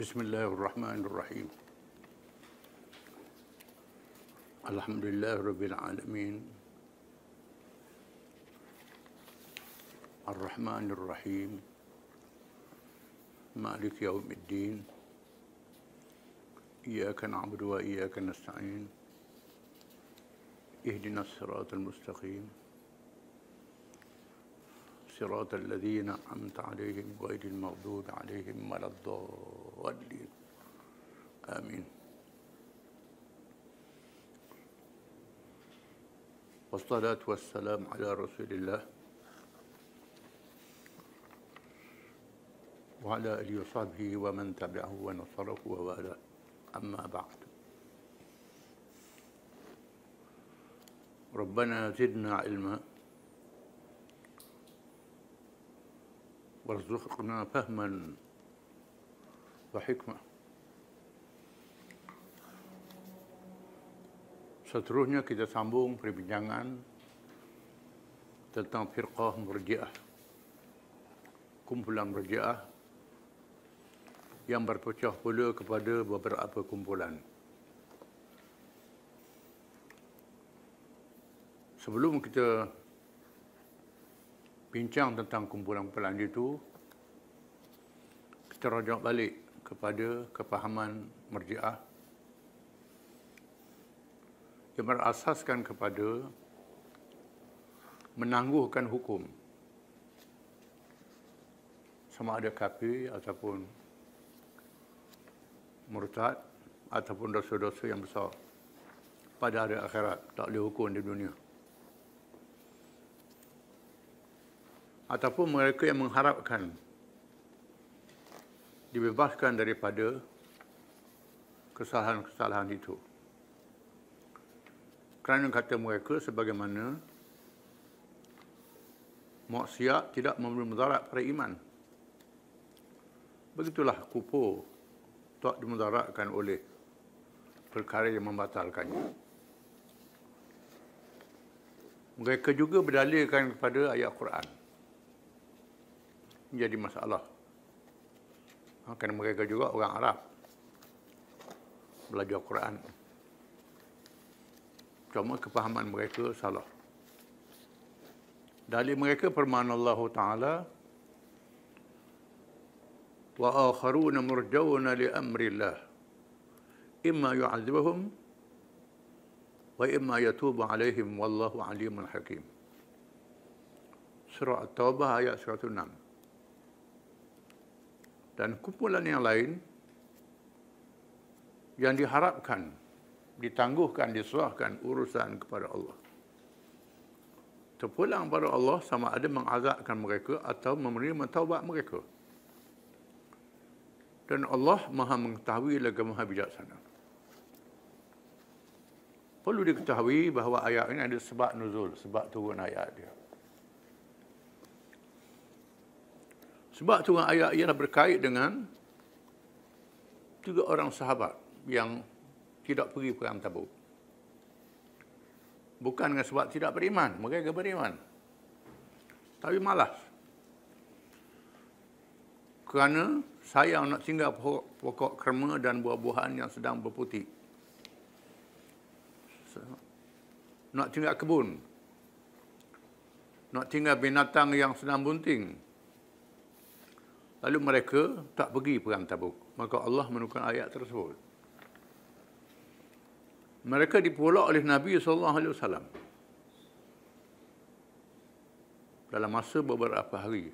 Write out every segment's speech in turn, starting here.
Bismillahirrahmanirrahim. Alhamdulillahirabbil alamin. Ar-Rahmanir-Rahim. Maliki yaumiddin. Iyyaka na'budu wa iyyaka nasta'in. Ihdinas siratal mustaqim. صراط الذين أنعمت عليهم غير المغضوب عليهم ولا الضالين آمين. والصلاة والسلام على رسول الله وعلى آله وصحبه ومن تبعه ونصره ووالاه. أما بعد. ربنا زدنا علما warzuqna fahman wa hikmah. Seterusnya kita sambung perbincangan tentang firqah Murji'ah, kumpulan Murji'ah yang berpecah belah kepada beberapa kumpulan. Sebelum kita bincang tentang kumpulan-kumpulan itu, kita rujuk balik kepada kepahaman Murji'ah yang berasaskan kepada menangguhkan hukum sama ada kafir ataupun murtad ataupun dosa-dosa yang besar pada hari akhirat, tak boleh hukum di dunia. Ataupun mereka yang mengharapkan dibebaskan daripada kesalahan-kesalahan itu. Kerana kata mereka sebagaimana maksiat tidak memberi mudarat pada iman. Begitulah kufur tak dimudaratkan oleh perkara yang membatalkannya. Mereka juga berdalilkan kepada ayat Quran. Jadi masalah. Kerana mereka juga orang Arab, belajar Quran. Cuma kepahaman mereka salah. Dalil mereka firman Allah Ta'ala, wa akharuna murjauna li amrillah imma yu'adzibuhum wa imma yatubu alaihim wallahu alimun hakim. Surah At-Taubah ayat 106. Dan kumpulan yang lain yang diharapkan ditangguhkan, diserahkan urusan kepada Allah, terpulang pada Allah sama ada mengazabkan mereka atau menerima taubat mereka. Dan Allah Maha mengetahui lagi Maha bijaksana. Perlu diketahui bahawa ayat ini ada sebab nuzul, sebab turun ayat dia. Sebab turun ayat ialah berkait dengan 3 orang sahabat yang tidak pergi perang Tabuk. Bukan dengan sebab tidak beriman, mereka beriman. Tapi malas. Kerana sayang nak tinggal pokok kerma dan buah-buahan yang sedang berputih. Nak tinggal kebun. Nak tinggal binatang yang sedang bunting. Lalu mereka tak pergi perang Tabuk. Maka Allah menurunkan ayat tersebut. Mereka dipulak oleh Nabi SAW dalam masa beberapa hari.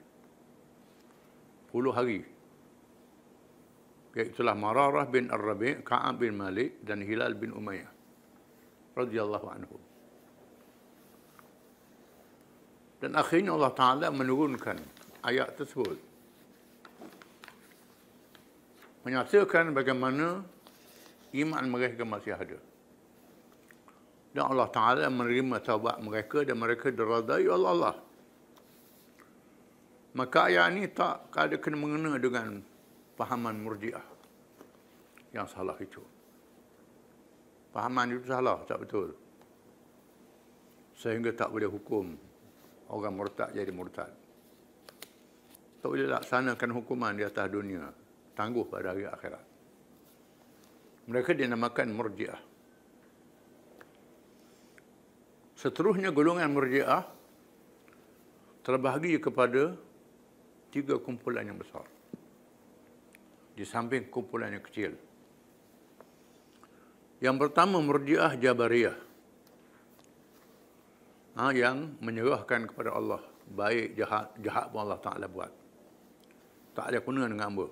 10 hari. Iaitulah Mararah bin Ar-Rabi', Ka'ab bin Malik dan Hilal bin Umayyah radhiyallahu anhu. Dan akhirnya Allah Ta'ala menurunkan ayat tersebut, menyatakan bagaimana iman mereka masih ada. Dan Allah Ta'ala menerima taubat mereka dan mereka diradai oleh Allah. Maka ayat ini tak ada kena mengena dengan pahaman Murji'ah yang salah itu. Pahaman itu salah, tak betul. Sehingga tak boleh hukum orang murtad jadi murtad. Tak boleh laksanakan hukuman di atas dunia tangguh pada hari akhirat. Mereka dinamakan Murji'ah. Seterusnya golongan Murji'ah terbahagi kepada 3 kumpulan yang besar, di samping kumpulan yang kecil. Yang pertama Murji'ah Jabariyah, yang menyerahkan kepada Allah, baik jahat pun Allah Ta'ala buat, tak ada guna dengan hamba.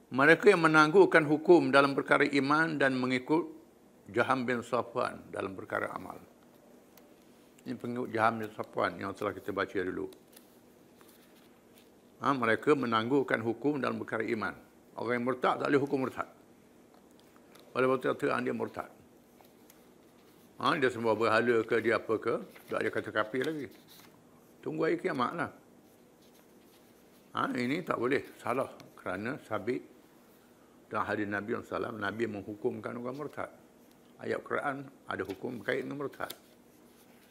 Mereka yang menangguhkan hukum dalam perkara iman dan mengikut Jaham bin Safwan dalam perkara amal. Ini pengikut Jaham bin Safwan yang telah kita baca dulu. Mereka menangguhkan hukum dalam perkara iman. Orang yang murtad tak boleh hukum murtad. Pada waktu itu dia murtad. Dia sembah berhala ke, dia apa ke, tak ada kata kafir lagi. Tunggu hari kiamat lah. Ini tak boleh, salah. Kerana sabit dan hadis Nabi SAW, Nabi menghukumkan orang murtad. Ayat Quran ada hukum berkait dengan murtad,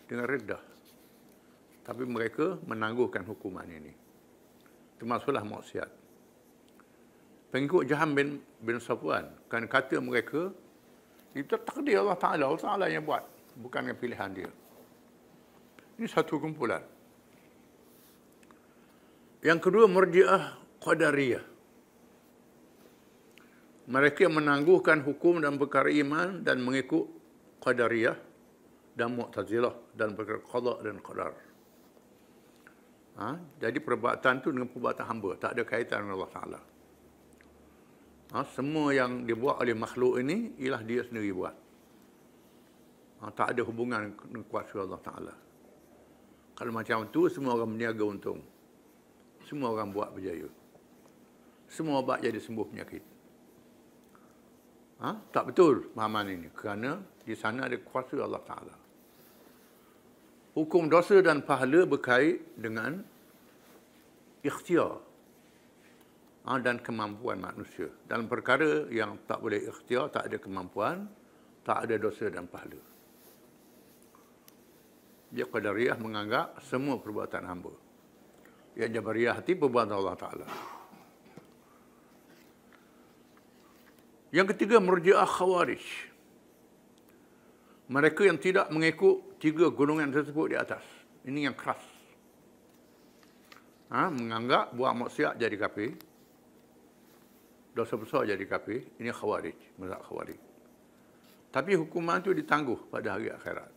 dengan reddah. Tapi mereka menangguhkan hukuman ini. Termasuklah maksiat. Pengikut Jaham bin Safwan, kan kata mereka, itu takdir Allah Ta'ala. Allah Ta'ala yang buat, bukan pilihan dia. Ini satu kumpulan. Yang kedua, Murji'ah Qadariyah. Mereka menangguhkan hukum dalam perkara iman dan mengikut Qadariyah dan Mu'tazilah dalam perkara qada dan qadar. Jadi perbuatan itu dengan perbuatan hamba, tak ada kaitan dengan Allah Ta'ala. Semua yang dibuat oleh makhluk ini ialah dia sendiri buat. Tak ada hubungan dengan kuasa Allah Ta'ala. Kalau macam tu, semua orang berniaga untung. Semua orang buat berjaya. Semua obat jadi sembuh penyakit. Tak betul pemahaman ini. Kerana di sana ada kuasa Allah Ta'ala. Hukum dosa dan pahala berkait dengan ikhtiar dan kemampuan manusia. Dalam perkara yang tak boleh ikhtiar, tak ada kemampuan, tak ada dosa dan pahala. Dia Qadariyah menganggap semua perbuatan hamba. Yang Jabariyah hati perbuatan Allah Ta'ala. Yang ketiga, Murji'ah Khawarij. Mereka yang tidak mengikut 3 golongan tersebut di atas. Ini yang keras. Menganggap buat maksiat jadi kafir, dosa besar jadi kafir. Ini Khawarij, mazhab Khawarij. Tapi hukuman itu ditangguh pada hari akhirat.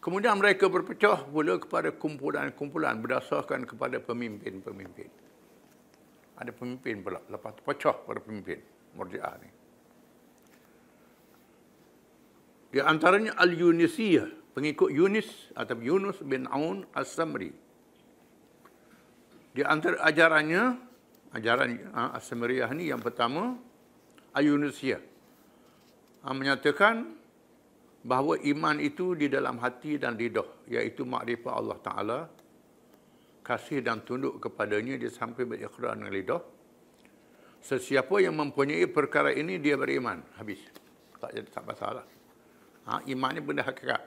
Kemudian mereka berpecah pula kepada kumpulan-kumpulan berdasarkan kepada pemimpin-pemimpin. Ada pemimpin pula, lepas tu pecah pada pemimpin Murji'ah ni. Di antaranya Al-Yunisiyah, pengikut Yunus atau Yunus bin Aun As-Samri. Di antara ajaran As-Samriyah ni yang pertama, Al-Yunisiyah, menyatakan bahawa iman itu di dalam hati dan lidah, iaitu makrifat Allah Ta'ala, kasih dan tunduk kepadanya, dia sampai berikrar dengan lidah. Sesiapa yang mempunyai perkara ini, dia beriman. Habis. Tak masalah. Iman ni benda hakikat.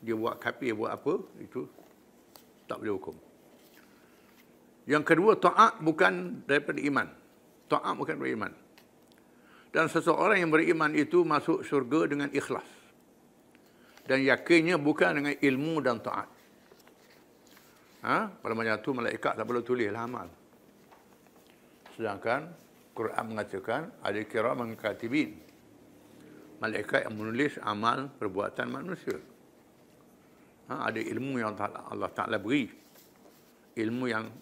Dia buat kafir, buat apa, itu tak boleh hukum. Yang kedua, ta'at bukan daripada iman. Ta'at bukan daripada iman. Dan seseorang yang beriman itu masuk syurga dengan ikhlas. Dan yakinnya bukan dengan ilmu dan ta'at. Pada macam tu malaikat tak boleh tulislah amal. Sedangkan Quran mengatakan ada kiraman katibin, malaikat yang menulis amal perbuatan manusia. Ada ilmu yang Allah Ta'ala beri, ilmu yang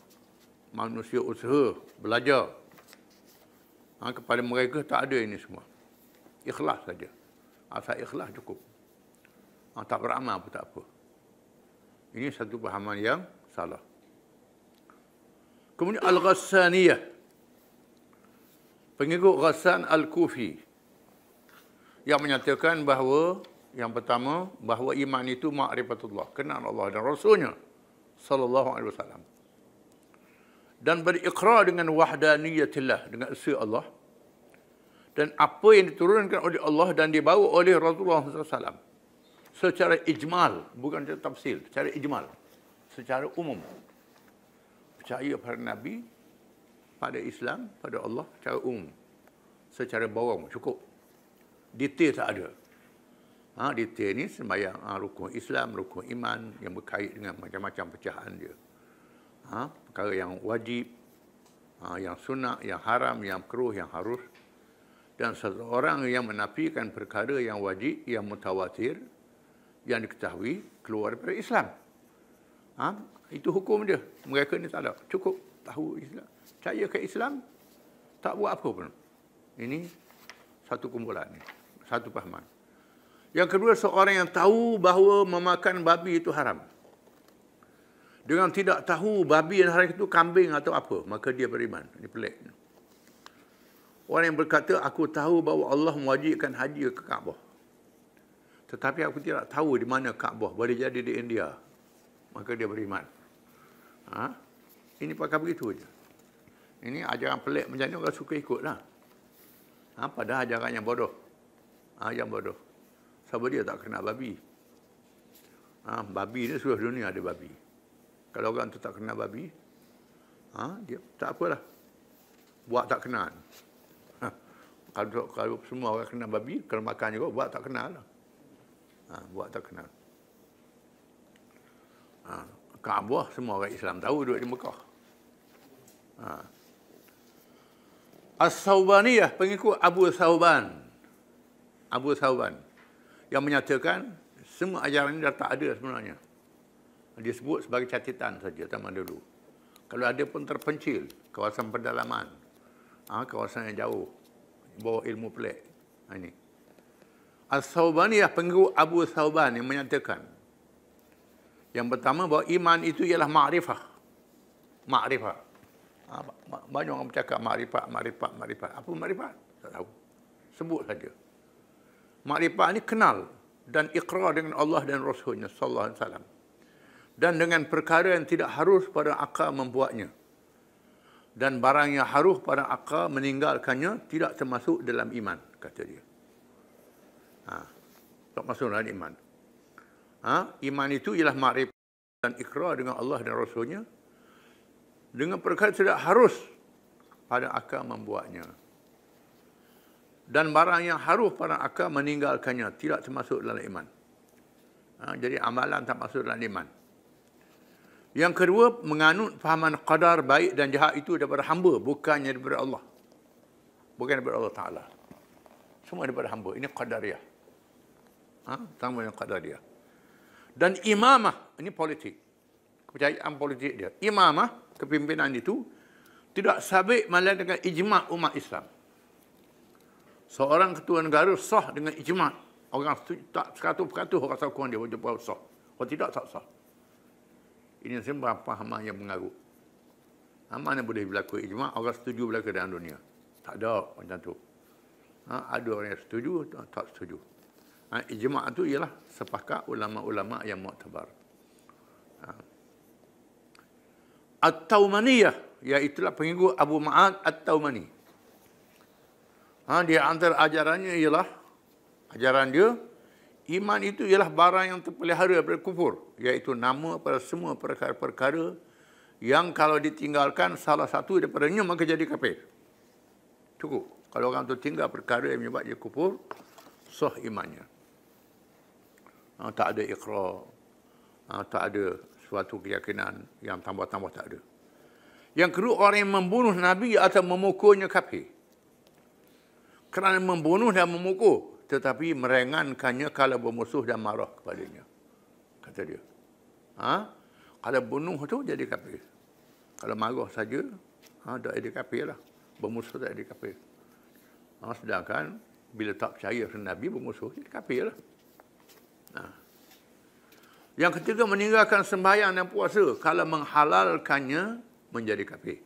manusia usaha belajar. Kepada mereka tak ada ini semua. Ikhlas saja. Asal ikhlas cukup. Tak beramal pun tak apa. Ini satu pahaman yang salah. Kemudian Al-Ghassaniyah, pengikut Ghassan Al-Kufi, yang menyatakan bahawa yang pertama, bahawa iman itu ma'rifatullah, kenal Allah dan Rasulnya sallallahu alaihi wasallam, dan berikrar dengan wahdaniyatillah, dengan esa Allah, dan apa yang diturunkan oleh Allah dan dibawa oleh Rasulullah SAW secara ijmal, bukan secara tafsil, secara ijmal, secara umum, percaya pada Nabi, pada Islam, pada Allah secara umum. Secara bawang cukup. Detail tak ada. Detail ni sembahyang rukun Islam, rukun iman yang berkait dengan macam-macam pecahan dia. Perkara yang wajib, yang sunat, yang haram, yang makruh, yang harus. Dan seseorang yang menafikan perkara yang wajib, yang mutawatir, yang diketahui, keluar daripada Islam. Itu hukum dia. Mereka ni tak ada. Cukup tahu Islam. Percaya ke Islam, tak buat apa pun. Ini satu kumpulan ni. Satu fahaman. Yang kedua, seorang yang tahu bahawa memakan babi itu haram. Dengan tidak tahu babi yang haram itu kambing atau apa, maka dia beriman. Ini pelik. Orang yang berkata, aku tahu bahawa Allah mewajibkan haji ke Kaabah. Tetapi aku tidak tahu di mana Kaabah. Boleh jadi di India. Maka dia beriman. Ini pakai begitu saja. Ini ajaran pelik macam ni orang suka ikutlah. Padahal ajaran yang bodoh. Yang bodoh. Sebab dia tak kenal babi. Babi ni seluruh dunia ada babi. Kalau orang tu tak kenal babi, dia tak apalah. Buat tak kenal. Kalau semua orang kenal babi, kalau makan juga, buat tak kenal lah. Buat tak kenal. Kaabah semua orang Islam tahu duduk di Mekah. As-Saubaniyah, pengikut Abu Sauban. Abu Sauban. Yang menyatakan, semua ajaran ini dah tak ada sebenarnya. Dia sebut sebagai catatan saja zaman dulu. Kalau ada pun terpencil, kawasan pedalaman. Kawasan yang jauh. Bawa ilmu pelik. Ini. As-Saubaniyah, pengikut Abu Sauban yang menyatakan. Yang pertama, bahawa iman itu ialah ma'rifah. Ma'rifah. Banyak orang bercakap ma'rifat. Apa ma'rifat? Tak tahu. Sebut saja. Ma'rifat ini kenal dan iqrar dengan Allah dan Rasulnya sallallahu alaihi wasallam. Dan dengan perkara yang tidak harus pada akal membuatnya. Dan barang yang harus pada akal meninggalkannya tidak termasuk dalam iman, kata dia. Tak masuk dalam iman. Iman itu ialah ma'rifat dan iqrar dengan Allah dan Rasulnya. Dengan perkara tidak harus pada akal membuatnya. Dan barang yang harus pada akal meninggalkannya tidak termasuk dalam iman. Jadi amalan tak masuk dalam iman. Yang kedua, menganut fahaman qadar baik dan jahat itu daripada hamba, bukannya daripada Allah. Bukan daripada Allah Ta'ala. Semua daripada hamba. Ini qadariyah. Sama dengan qadariyah. Dan imamah, ini politik. Kepercayaan politik dia. Imamah, kepimpinan itu, tidak sabit melainkan dengan ijma' umat Islam. Seorang ketua negara sah dengan ijma'. Orang tak 100% orang sokong dia wajib sah. Kalau tidak, tak sah. Ini sebuah pahaman yang mengarut. Mana boleh berlaku ijma', orang setuju berlaku dalam dunia. Tak ada macam tu. Ada orang yang setuju, tak setuju. Ijma' itu ialah sepakat ulama-ulama yang muktabar. At-Taumaniyah, iaitulah pengikut Abu Ma'ad At-Taumani. Di antara ajarannya ialah, ajaran dia, iman itu ialah barang yang terpelihara daripada kufur, iaitu nama pada semua perkara-perkara yang kalau ditinggalkan salah satu daripadanya maka jadi kafir. Cukup. Kalau orang tu tinggal perkara yang menyebabkan dia kufur, sah imannya. Tak ada iqrar, tak ada suatu keyakinan yang tambah-tambah, tak ada. Yang kedua, orang yang membunuh Nabi atau memukulnya kafir. Kerana membunuh dan memukul, tetapi meringankannya kalau bermusuh dan marah kepadanya. Kata dia. Kalau bunuh tu jadi kafir. Kalau marah saja, tak jadi kafir lah. Bermusuh tak jadi kafir. Sedangkan, bila tak percaya pada Nabi, bermusuh, jadi kafir lah. Yang ketiga, meninggalkan sembahyang dan puasa. Kalau menghalalkannya, menjadi kafir.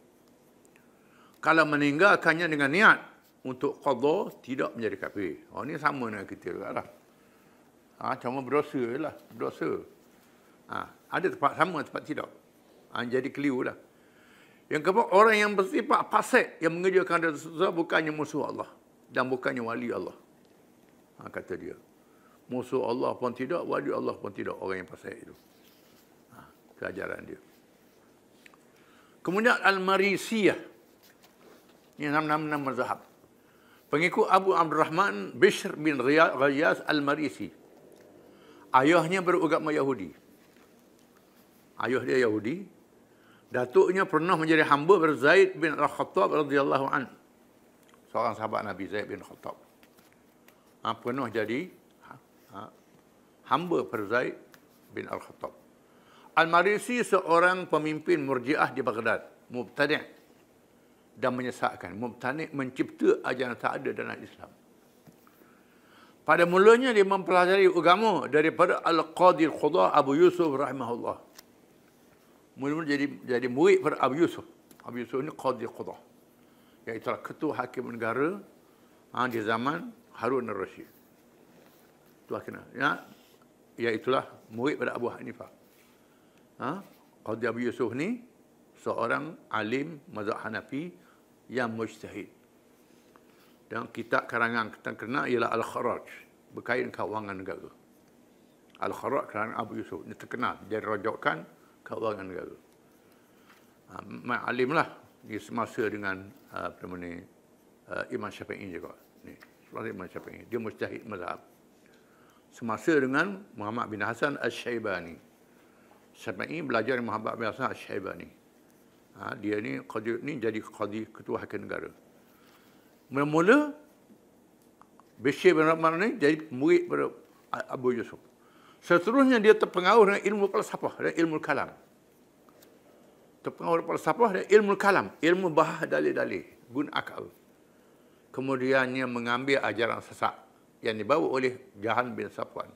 Kalau meninggalkannya dengan niat untuk qadha, tidak menjadi kafir. Ini sama dengan kita juga lah. Cuma berdosa lah. Berdosa. Ada tempat sama, tempat tidak. Jadi keliru lah. Yang keempat, orang yang bersifat fasik, yang mengerjakan dosa bukannya musuh Allah. Dan bukannya wali Allah. Kata dia. Musuh Allah pun tidak, wali Allah pun tidak. Orang yang fasik itu. Itu ajaran dia. Kemudian Al-Marisiyah. Ini nama mazhab. Pengikut Abu Abdurrahman Bishr bin Ghiyas Al-Marisi. Ayahnya beragama Yahudi. Ayah dia Yahudi. Datuknya pernah menjadi hamba Zaid bin Al-Khattab radhiyallahu an. Seorang sahabat Nabi Zaid bin Khattab. Pernah jadi hamba Zaid bin Al-Khattab. Al-Marisi seorang pemimpin Murji'ah di Baghdad, mubtadi' dan menyesatkan. Mubtadi' mencipta ajaran tak ada dalam Islam. Pada mulanya dia mempelajari agama daripada Al-Qadhi Al-Qudah Abu Yusuf rahimahullah. Mula-mula jadi murid pada Abu Yusuf. Abu Yusuf ini Qadhi Al-Qudah, iaitu ketua hakim negara di zaman Harun al-Rashid. Itu akhirnya, iaitulah murid pada Abu Hanifah. Qadhi Abu Yusuf ni seorang alim mazhab Hanafi yang mujtahid. Dan kitab karangan terkenal ialah Al-Kharaj, berkaitan kewangan negara. Al-Kharaj karangan Abu Yusuf ini terkenal, dia rojokkan kewangan negara. Alimlah di semasa dengan Imam Syafi'i juga. Ni, semasa Imam Syafi'i, dia mujtahid mazhab. Semasa dengan Muhammad bin Hasan Al-Syaibani. Syafi'i belajar Muhammad bin Hasan Al-Syaibani. Dia ni qadhi ni jadi qadhi ketua hakim negara. Mula-mula Bishr bin Rahman ni jadi murid pada Abu Yusuf. Seterusnya dia terpengaruh dengan ilmu falsafah dan ilmu kalam. Terpengaruh falsafah dan ilmu kalam, ilmu bahas dalil-dalil, guna akal. Kemudiannya mengambil ajaran sesat yang dibawa oleh Jahan bin Safwan.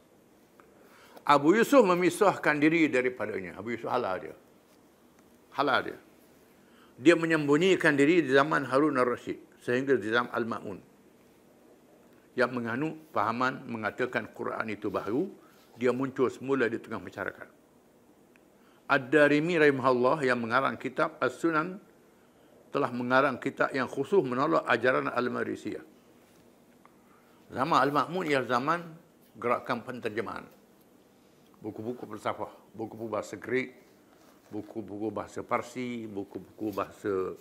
Abu Yusuf memisahkan diri daripadanya. Abu Yusuf halal dia. Halal dia. Dia menyembunyikan diri di zaman Harun al-Rashid sehingga di zaman Al-Ma'mun. Yang menganut fahaman mengatakan Quran itu baru, dia muncul semula di tengah masyarakat. Ad-Darimi rahimahullah yang mengarang kitab As-Sunan telah mengarang kitab yang khusus menolak ajaran Al-Marisiyah. Zaman Al-Ma'mun ialah zaman gerakan penterjemahan. Buku-buku falsafah, buku-buku bahasa Greek, buku-buku bahasa Parsi, buku-buku bahasa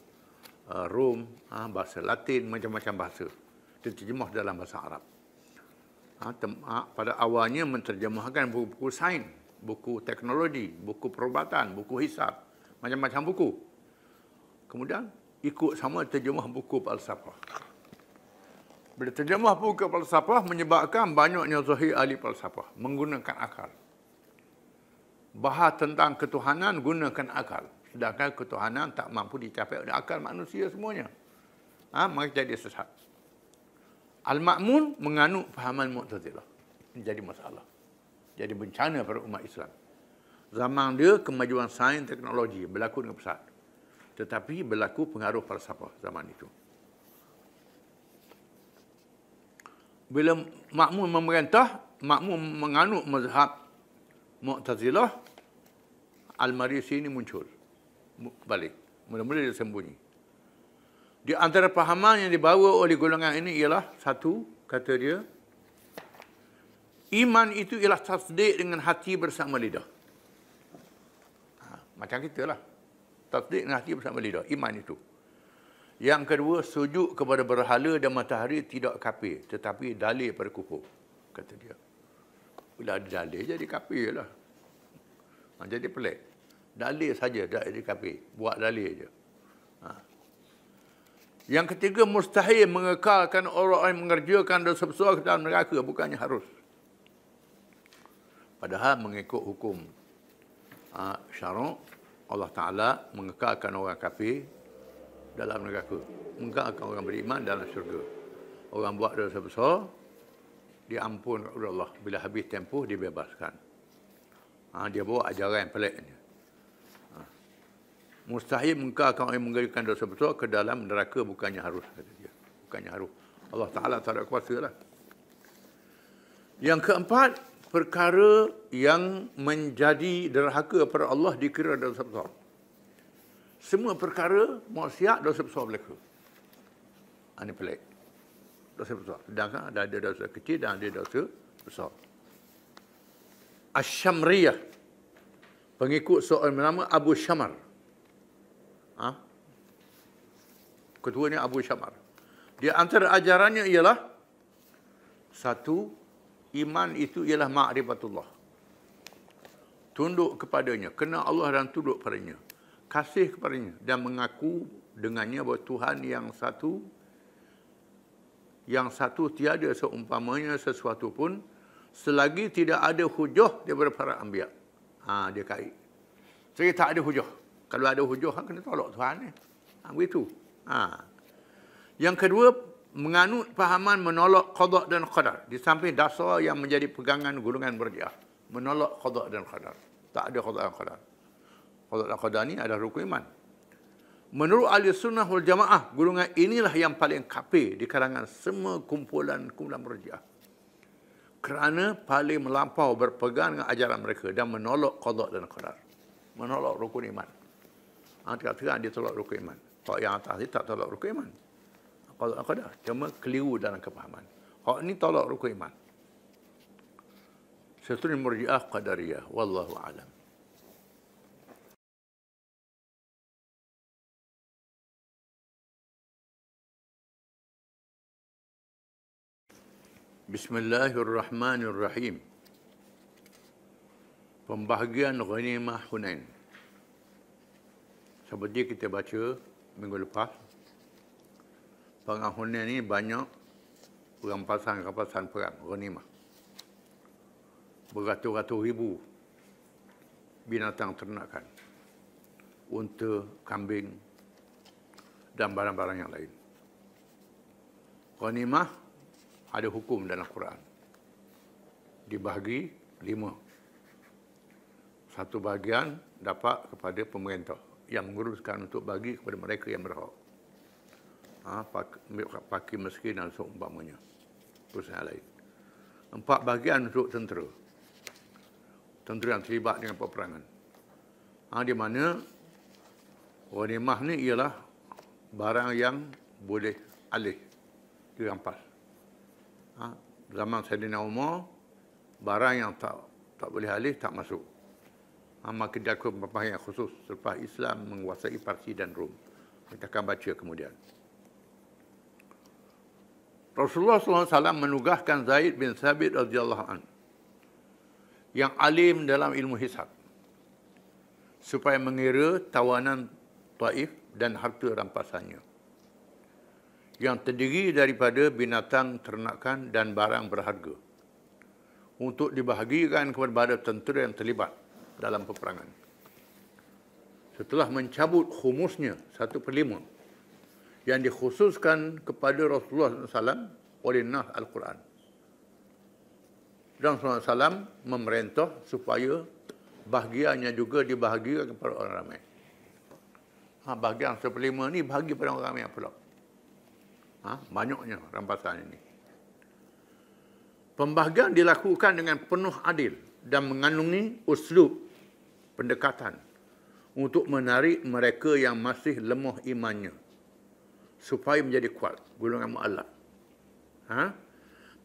Rom, bahasa Latin, macam-macam bahasa. Diterjemah dalam bahasa Arab. Pada awalnya menterjemahkan buku-buku sains, buku teknologi, buku perubatan, buku hisab, macam-macam buku. Kemudian ikut sama terjemah buku falsafah. Bila terjemah buku falsafah menyebabkan banyaknya zahir ahli falsafah menggunakan akal. Bahas tentang ketuhanan gunakan akal. Sedangkan ketuhanan tak mampu dicapai oleh akal manusia semuanya. Maka jadi sesat. Al-Ma'mun menganut fahaman Mu'tazilah. Ini jadi masalah. Jadi bencana pada umat Islam. Zaman dia kemajuan sains teknologi berlaku dengan pesat. Tetapi berlaku pengaruh falsafah zaman itu. Bila Ma'mun memerintah, Ma'mun menganut mazhab Mu'tazilah, Al-Marisi ini muncul balik. Mula-mula dia sembunyi. Di antara pahaman yang dibawa oleh golongan ini ialah satu, kata dia, iman itu ialah tasdik dengan hati bersama lidah. Macam kita lah. Tasdik dengan hati bersama lidah. Iman itu. Yang kedua, sujud kepada berhala dan matahari tidak kafir, tetapi dalil pada kufur, kata dia. Bila ada dalil, jadi kafir lah. Jadi pelik. Dalil saja, tak jadi kafir. Buat dalil je. Yang ketiga, mustahil mengekalkan orang yang mengerjakan dosa besar ke dalam neraka. Bukannya harus. Padahal mengikut hukum syarak, Allah Ta'ala mengekalkan orang kafir dalam neraka. Mengekalkan orang beriman dalam syurga. Orang buat dosa besar, diampun oleh Allah. Bila habis tempoh, dibebaskan. Dia bawa ajaran yang peliknya. Mustahil mengekalkan orang yang mengerjakan dosa besar ke dalam neraka, bukannya harus, kata dia. Bukannya harus. Allah Ta'ala tak ada kuasa lah. Yang keempat, perkara yang menjadi derhaka pada Allah dikira dosa besar. Semua perkara maksiat dosa besar belaka. Ini pelik. Dosa besar. Sedangkan ada dosa kecil dan ada dosa besar. Asy-Syamriyah, pengikut seorang bernama Abu Syamar. Ha? Ketuanya Abu Syamar. Di antara ajarannya ialah satu, iman itu ialah ma'rifatullah. Tunduk kepadanya, kenal Allah dan tunduk padanya. Kasih kepadanya dan mengaku dengannya bahawa Tuhan yang satu tiada seumpamanya sesuatu pun selagi tidak ada hujah daripada para anbiya. Dia kait. Jadi tak ada hujah. Kalau ada hujah, kena tolak Tuhan ni. Begitu. Yang kedua, menganut fahaman menolak qada dan qadar. Di samping dasar yang menjadi pegangan golongan Murji'ah. Menolak qada dan qadar. Tak ada qada dan qadar. Qada dan qadar ni adalah rukun iman. Menurut ahli sunnah wal jamaah, golongan inilah yang paling kafir di kalangan semua kumpulan Murji'ah. Kerana paling melampau berpegang dengan ajaran mereka dan menolak qada dan qadar. Menolak rukun iman. Terang-terang dia tolak rukun iman. Hak yang atas ni tak tolak rukun iman. Qada dan qadar. Cuma keliru dalam kefahaman. Hak ni tolak rukun iman. Seterusnya Murji'ah Qadariyah. Wallahu a'lam. Bismillahirrahmanirrahim. Pembahagian ghanimah Hunain. Seperti kita baca minggu lepas, perang Hunain ini banyak rampasan perang ghanimah. Beratus-ratus ribu binatang ternakan, unta, kambing dan barang-barang yang lain. Ghanimah ada hukum dalam Quran. Dibahagi 5. Satu bahagian dapat kepada pemerintah yang menguruskan untuk bagi kepada mereka yang berhak. Fakir miskin dan seumpamanya. Urusan lain. 4 bahagian untuk tentera. Tentera yang terlibat dengan peperangan. Di mana ghanimah ni ialah barang yang boleh alih dirampas. Zaman Saidina Umar, barang yang tak boleh alih tak masuk. Maka dia akan pembahagian khusus selepas Islam menguasai Parsi dan Rom. Kita akan baca kemudian. Rasulullah SAW menugaskan Zaid bin Thabit radhiyallahu anhu yang alim dalam ilmu hisab supaya mengira tawanan Taif dan harta rampasannya yang terdiri daripada binatang ternakan dan barang berharga untuk dibahagikan kepada tentera yang terlibat dalam peperangan. Setelah mencabut khumusnya 1/5 yang dikhususkan kepada Rasulullah SAW oleh nas Al-Quran. Dan Rasulullah SAW memerintah supaya bahagiannya juga dibahagikan kepada orang ramai. Bahagian 1/5 ni bahagi pada orang ramai pula. Banyaknya rampasan ini. Pembahagian dilakukan dengan penuh adil dan mengandungi uslub pendekatan untuk menarik mereka yang masih lemah imannya supaya menjadi kuat, golongan mu'allaf.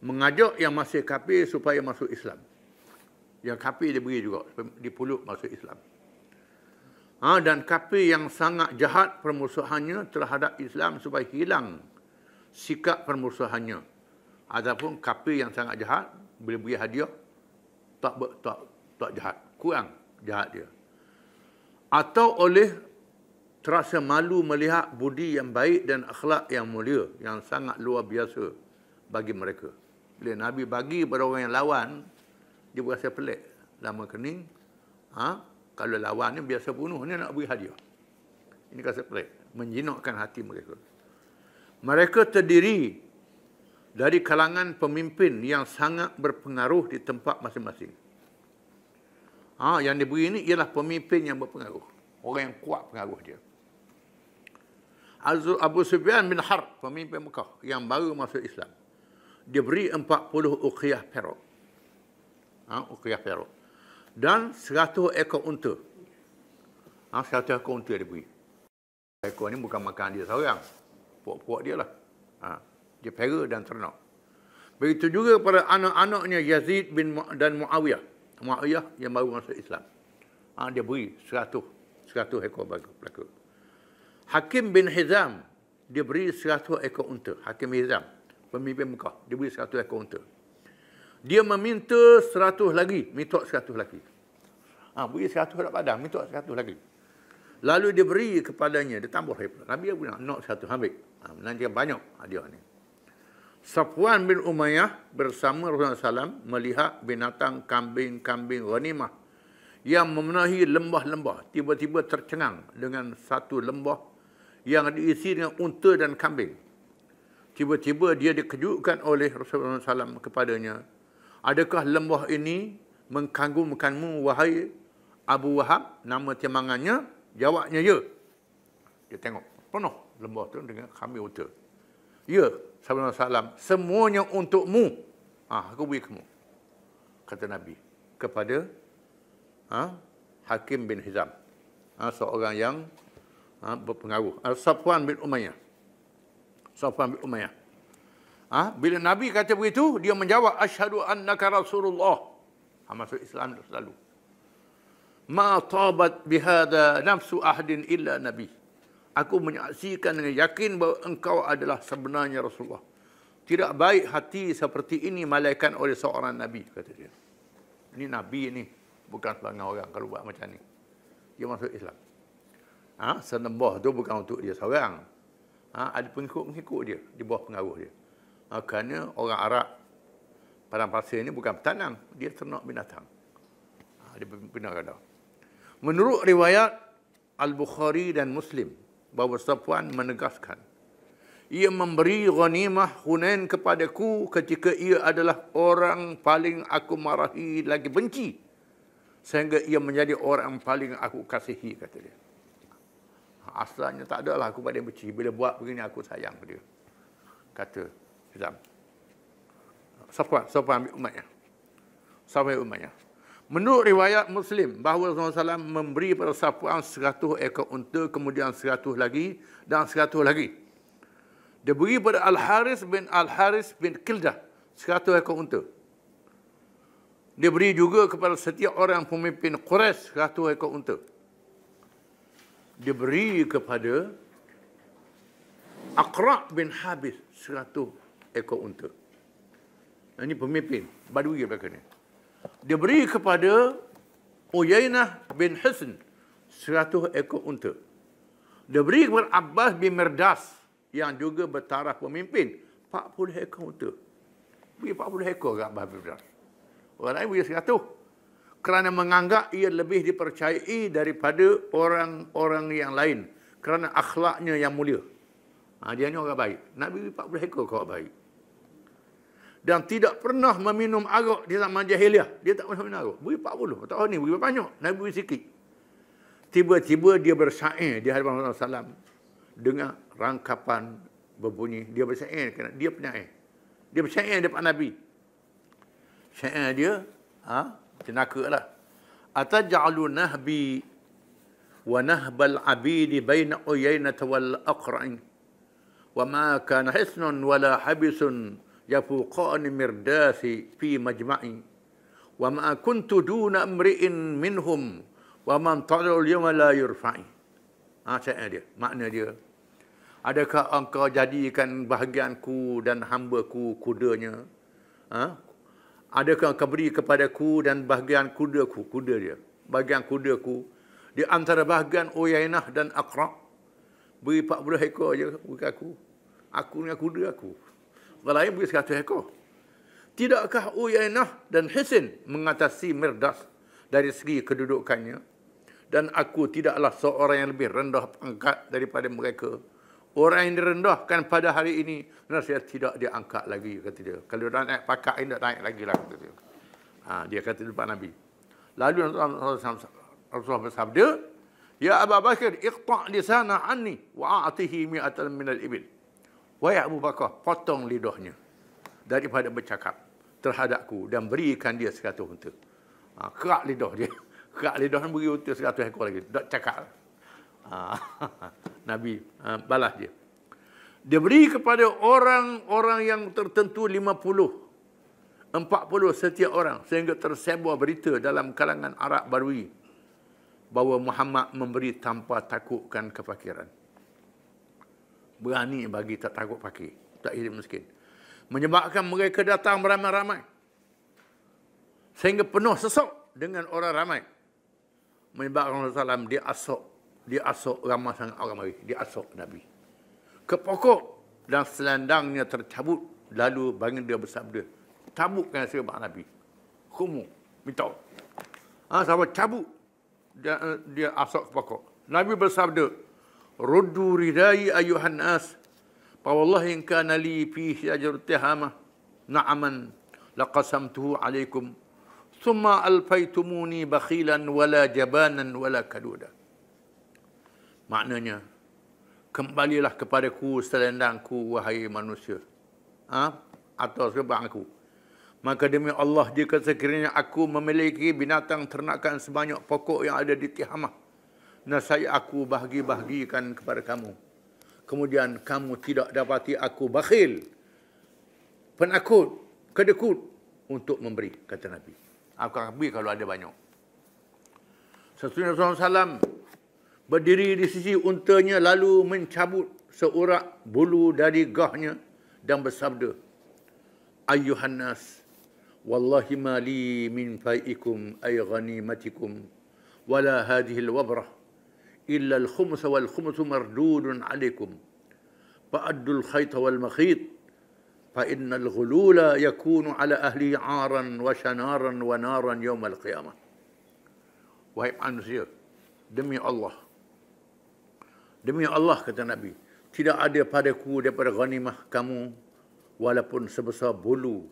Mengajak yang masih kafir supaya masuk Islam. Yang kafir diberi juga, dipuluk masuk Islam. Dan kafir yang sangat jahat permusuhannya terhadap Islam supaya hilang sikap permusuhannya. Adapun kafir yang sangat jahat, bila beri hadiah, tak jahat. Kurang jahat dia. Atau oleh terasa malu melihat budi yang baik dan akhlak yang mulia, yang sangat luar biasa bagi mereka. Bila Nabi bagi pada orang yang lawan, dia berasa pelik. Lama kening, kalau lawan ni biasa bunuh, ni nak beri hadiah. Ini rasa pelik. Menjinakkan hati mereka. Mereka terdiri dari kalangan pemimpin yang sangat berpengaruh di tempat masing-masing. Yang diberi ini ialah pemimpin yang berpengaruh. Orang yang kuat pengaruh dia. Abu Sufyan bin Harb, pemimpin Mekah yang baru masuk Islam. Dia beri 40 uqiyah perak. Uqiyah perak. Dan 100 ekor unta. 100 ekor unta dia beri. Ekor ni bukan makan dia seorang. Puak-puak dia lah. Dia pera dan ternak. Begitu juga pada anak-anaknya Yazid dan Muawiyah. Muawiyah yang baru masuk Islam. Dia beri 100 ekor mereka. Hakim bin Hizam diberi 100 ekor unta. Hakim bin Hizam, pemimpin Mekah, diberi 100 ekor unta. Dia meminta 100 lagi, minta 100 lagi. Beri 100 kat padang, minta 100 lagi. Lalu dia beri kepadanya, dia tambah daripada. Nabi pun nak 100, ambil. Nanti banyak hadiah ni. Safwan bin Umayyah bersama Rasulullah SAW melihat binatang kambing-kambing ghanimah yang memenuhi lembah-lembah. Tiba-tiba tercengang dengan satu lembah yang diisi dengan unta dan kambing. Tiba-tiba dia dikejutkan oleh Rasulullah SAW kepadanya. Adakah lembah ini mengkagumkanmu, wahai Abu Wahab? Nama timbangannya? Jawabnya, ya. Dia tengok, penuh lembah tu dengan kambing unta. Ya, Sallallahu Alaihi Wasallam, semuanya untukmu. Aku beri kamu. Kata Nabi kepada Hakim bin Hizam. Seorang yang berpengaruh. Safwan bin Umayyah. Safwan bin Umayyah. Bila Nabi kata begitu, dia menjawab, asyhadu annaka Rasulullah. Masuk Islam selalu. Ma tabat bihada nafsu ahadin illa Nabi. Aku menyaksikan dengan yakin bahawa engkau adalah sebenarnya Rasulullah. Tidak baik hati seperti ini malaikat oleh seorang Nabi, kata dia. Ini Nabi ini, bukan sebagai orang kalau buat macam ni. Dia masuk Islam. Senembah tu bukan untuk dia seorang. Ada pengikut-pengikut dia, di bawah pengaruh dia. Kerana orang Arab, padang pasir ini bukan petanang, dia ternak binatang. Dia benar kata. Menurut riwayat Al-Bukhari dan Muslim, bahawa Safwan menegaskan, ia memberi ghanimah Hunain kepadaku ketika ia adalah orang paling aku marahi lagi benci, sehingga ia menjadi orang paling aku kasihi, kata dia. Asalnya tak ada lah aku pada benci. Bila buat begini aku sayang pada dia, kata Hizam. Safwan bin Umayyah. Safwan bin Umayyah. Menurut riwayat Muslim, bahawa Rasulullah SAW memberi pada Safwan 100 ekor unta, kemudian 100 lagi, dan 100 lagi. Dia beri pada Al-Haris bin Kildah 100 ekor unta. Dia beri juga kepada setiap orang pemimpin Quraisy 100 ekor unta. Dia beri kepada Aqra' bin Habis 100 ekor unta. Ini pemimpin Badui belakang ni. Dia beri kepada Uyainah bin Hisn 100 ekor unta. Dia beri kepada Abbas bin Mirdas yang juga bertaraf pemimpin 40 ekor unta. Beri 40 ekor ke Abbas bin Mirdas. Orang lain beri 100. Kerana menganggap ia lebih dipercayai daripada orang-orang yang lain. Kerana akhlaknya yang mulia. Dia ni orang baik. Nabi beri 40 ekor kau baik. Dan tidak pernah meminum arak di zaman jahiliah. Dia tak pernah minum arak. Beri 40. Tahun ni beri banyak. Nabi beri sikit. Tiba-tiba dia bersyair di hadapan Rasulullah SAW dengan rangkapan berbunyi. Dia bersyair kerana dia penyair. Dia bersyair depan Nabi. Syair dia, cenaka lah. Ataj'alu nahbi wa nahbal abidi baina Uyainata wal Aqra'in wa ma kana hisnun wala habisun yafuqani mirdasi fi majma'i wa ma kuntu duna amri'in minhum wa man ta'al yawma la yurfa'i. Syair dia, makna dia, adakah engkau jadikan bahagianku dan hambaku kudanya? Adakah engkau beri kepadaku dan bahagian kudaku, kuda dia, bahagian kudaku di antara bahagian Uyainah dan Aqra'? Beri 40 ekor je beri aku. Aku dengan kuda aku. Orang lain beri 100 ekor. Tidakkah Uyainah dan Hisn mengatasi Mirdas dari segi kedudukannya? Dan aku tidaklah seorang yang lebih rendah pangkat daripada mereka. Orang yang direndahkan pada hari ini, saya tidak diangkat lagi, kata dia. Kalau dah naik pakat ini, tak naik lagi lah, kata dia. Dia kata di depan Nabi. Lalu Rasulullah bersabda, Ya Abu Bakar, iqta' lisana anni wa'atihi mi'atan minal ibil. Wahai Abu Bakar, potong lidahnya daripada bercakap terhadapku dan berikan dia 100 unta. Kerak lidah dia. Kerak lidah beri unta 100 ekor lagi. Tak cakap. Nabi balas dia. Dia beri kepada orang-orang yang tertentu 50, 40 setiap orang, sehingga tersebar berita dalam kalangan Arab Badui bahawa Muhammad memberi tanpa takutkan kefakiran. Berani bagi, tak takut pakai. Tak iri miskin. Menyebabkan mereka datang beramai-ramai. Sehingga penuh sesok dengan orang ramai. Menyebabkan Rasulullah SAW, dia asok ramai sangat orang mari. Dia asok Nabi ke pokok dan selendangnya tercabut. Lalu baginda dia bersabda, cabutkan serban Nabi. Khumu, minta. Sahabat cabut. Dia asok ke pokok. Nabi bersabda, ruddu ridai ayuhan nas. Fawallahi in kana li fihi ajru tihamah na'aman laqasamtuhu alaikum. Thumma alfaitumuni bakhilan wala jabanan wala kaduda. Maknanya, kembalilah kepadaku selendangku, wahai manusia. Atau serban aku. Maka demi Allah, jika sekiranya aku memiliki binatang ternakan sebanyak pokok yang ada di Tihamah, nasaya aku bahagi-bahagikan kepada kamu. Kemudian kamu tidak dapati aku bakhil, penakut, kedekut untuk memberi, kata Nabi. Aku akan beri kalau ada banyak. Sesungguhnya Rasulullah SAW berdiri di sisi untanya lalu mencabut seurak bulu dari gahnya dan bersabda, Ayyuhan nas, wallahi ma li min fai'ikum ay ghanimatikum wala hadhihi al-wabrah illa al-khums wal khums mardudun alaikum fa'addul khayta wal makhit fa innal ghulula yakunu ala ahli 'aran wa shanaran wa naran yawm al-qiyamah. Wahai manusia, demi Allah, kata Nabi, tidak ada padaku daripada ghanimah kamu walaupun sebesar bulu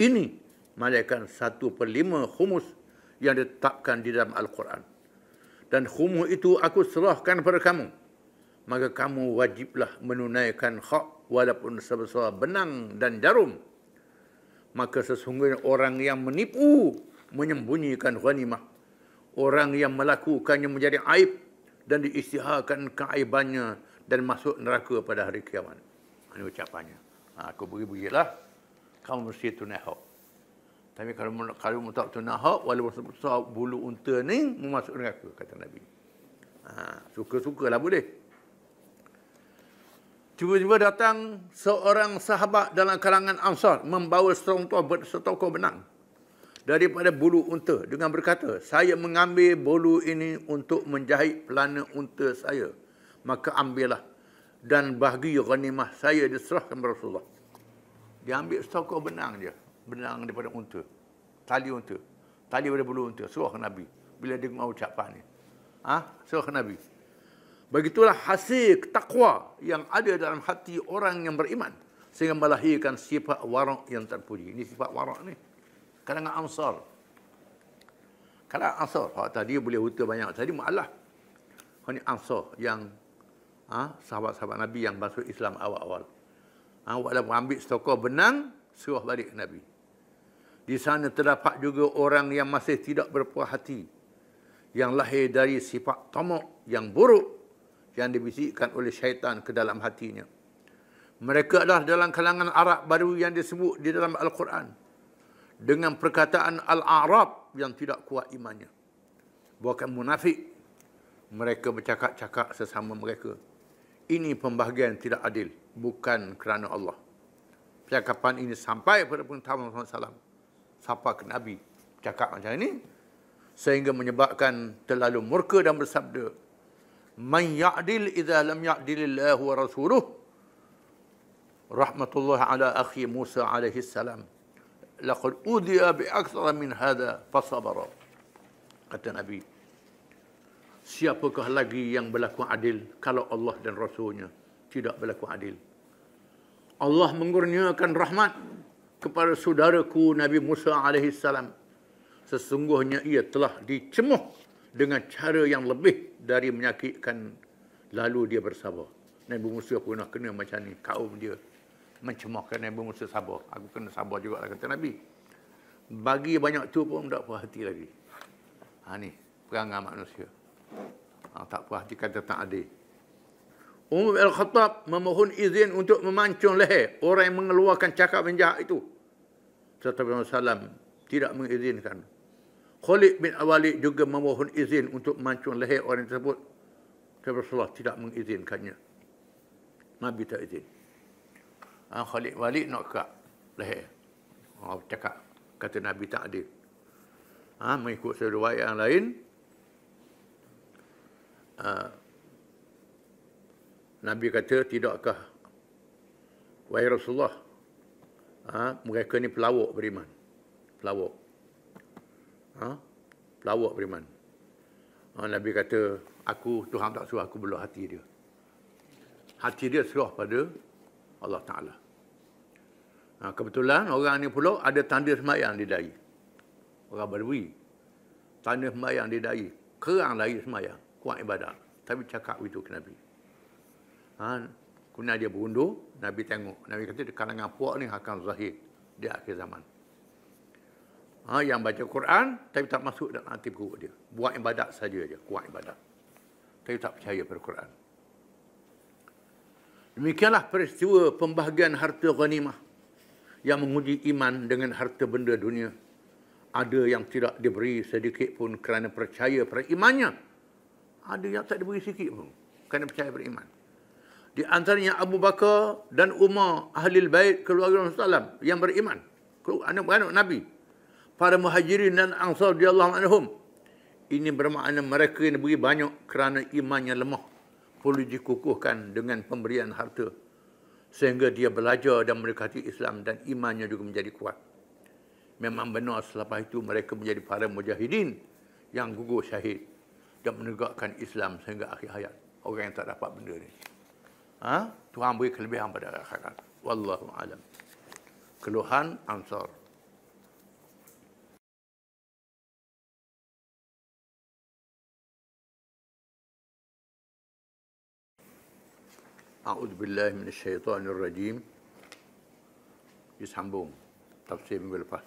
ini, melainkan 1/5 khumus yang ditetapkan di dalam Al-Quran. Dan khumus itu aku serahkan kepada kamu. Maka kamu wajiblah menunaikan hak walaupun sebesar benang dan jarum. Maka sesungguhnya orang yang menipu, menyembunyikan ghanimah, orang yang melakukannya menjadi aib dan diisytiharkan keaibannya dan masuk neraka pada hari kiamat. Ini ucapannya. Aku beri-berilah, kamu mesti tunai hak. Tapi kalau tak tunai hak, walaupun sebesar bulu unta ni, masuk neraka, kata Nabi. Suka-sukalah boleh. Tiba-tiba datang seorang sahabat dalam kalangan Ansar membawa setokor benang daripada bulu unta dengan berkata, saya mengambil bulu ini untuk menjahit pelana unta saya. Maka ambillah dan bahagi ghanimah saya diserahkan kepada Rasulullah. Dia ambil setokor benang je. Benang daripada unta. Tali unta. Tali daripada bulu unta. Suruh Nabi. Bila dia dengar ucapan ni. Suruh Nabi. Begitulah hasil takwa yang ada dalam hati orang yang beriman. Sehingga melahirkan sifat warak yang terpuji. Ini sifat warak ni. Kalangan Ansar. Kalangan Ansar. Tadi boleh unta banyak. Tadi malah. Ini Ansar yang sahabat-sahabat Nabi yang masuk Islam awal-awal. Walaupun ambil setokor benang, suruh balik Nabi. Di sana terdapat juga orang yang masih tidak berpuas hati, yang lahir dari sifat tamak yang buruk, yang dibisikkan oleh syaitan ke dalam hatinya. Mereka adalah dalam kalangan Arab baru yang disebut di dalam Al-Quran dengan perkataan Al-A'rab yang tidak kuat imannya. Bukan munafik. Mereka bercakap-cakap sesama mereka. Ini pembahagian tidak adil, bukan kerana Allah. Percakapan ini sampai pada pengetahuan Rasulullah SAW. Sampai ke Nabi cakap macam ini, sehingga menyebabkan terlalu murka dan bersabda, Man ya'dil idza lam ya'dilillahu wa rasuluh. Rahmatullah ala akhi Musa alaihi salam. Laqad udhiya bi akthar min hadha fasabara. Kata Nabi, siapakah lagi yang berlaku adil kalau Allah dan Rasulnya tidak berlaku adil? Allah mengurniakan rahmat kepada saudaraku Nabi Musa alaihi salam. Sesungguhnya ia telah dicemuh dengan cara yang lebih dari menyakitkan, lalu dia bersabar. Nabi Musa pernah kena macam ni, kaum dia mencemahkan Nabi Musa sabar. Aku kena sabar juga lah, kata Nabi. Bagi banyak tu pun tak puas hati lagi. Ni perangai manusia. Tak puas hati kata tak adil. Umar bin Al-Khattab memohon izin untuk memancung leher orang yang mengeluarkan cakap yang jahat itu. Tetapi Rasulullah SAW tidak mengizinkan. Khalid bin Walid juga memohon izin untuk memancung leher orang tersebut. Tetapi Rasulullah tidak mengizinkannya. Nabi tak izin. Khalid Walid nak kat leher. Cakap, kata Nabi tak adil. Mengikut riwayat yang lain, Nabi kata, tidakkah, wahai Rasulullah, mereka ni pelawak beriman. Pelawak. Pelawak beriman. Nabi kata, Tuhan tak suruh aku belah hati dia. Hati dia serah pada Allah Ta'ala. Kebetulan orang ni pula ada tanda sembahyang di dahi. Orang Badui. Tanda sembahyang di dahi. Kerang lagi sembahyang. Kuat ibadat. Tapi cakap itu ke Nabi. Kemudian dia berundur. Nabi tengok. Nabi kata di kalangan puak ni akan zahir di akhir zaman. Yang baca Quran tapi tak masuk dalam hati perut dia. Buat ibadat saja je. Kuat ibadat. Tapi tak percaya pada Quran. Demikianlah peristiwa pembahagian harta ghanimah yang menguji iman dengan harta benda dunia. Ada yang tidak diberi sedikit pun kerana percaya pada imannya. Ada yang tak diberi sedikit pun kerana percaya pada iman. Di antaranya Abu Bakar dan Umar, Ahlul Bait, keluarga Rasulullah SAW yang beriman. Anak-anak Nabi. Para muhajirin dan ansar radhiyallahu anhum. Ini bermakna mereka yang diberi banyak kerana imannya lemah. Perlu dikukuhkan dengan pemberian harta. Sehingga dia belajar dan mendekati Islam dan imannya juga menjadi kuat. Memang benar selepas itu mereka menjadi para mujahidin yang gugur syahid dan menegakkan Islam sehingga akhir hayat. Orang yang tak dapat benda ni. Tuhan beri kelebihan pada akhirat. Wallahu alam. Keluhan Ansar. A'udzu billahi minasyaitonir rajim. Disambung tafsir minggu lepas.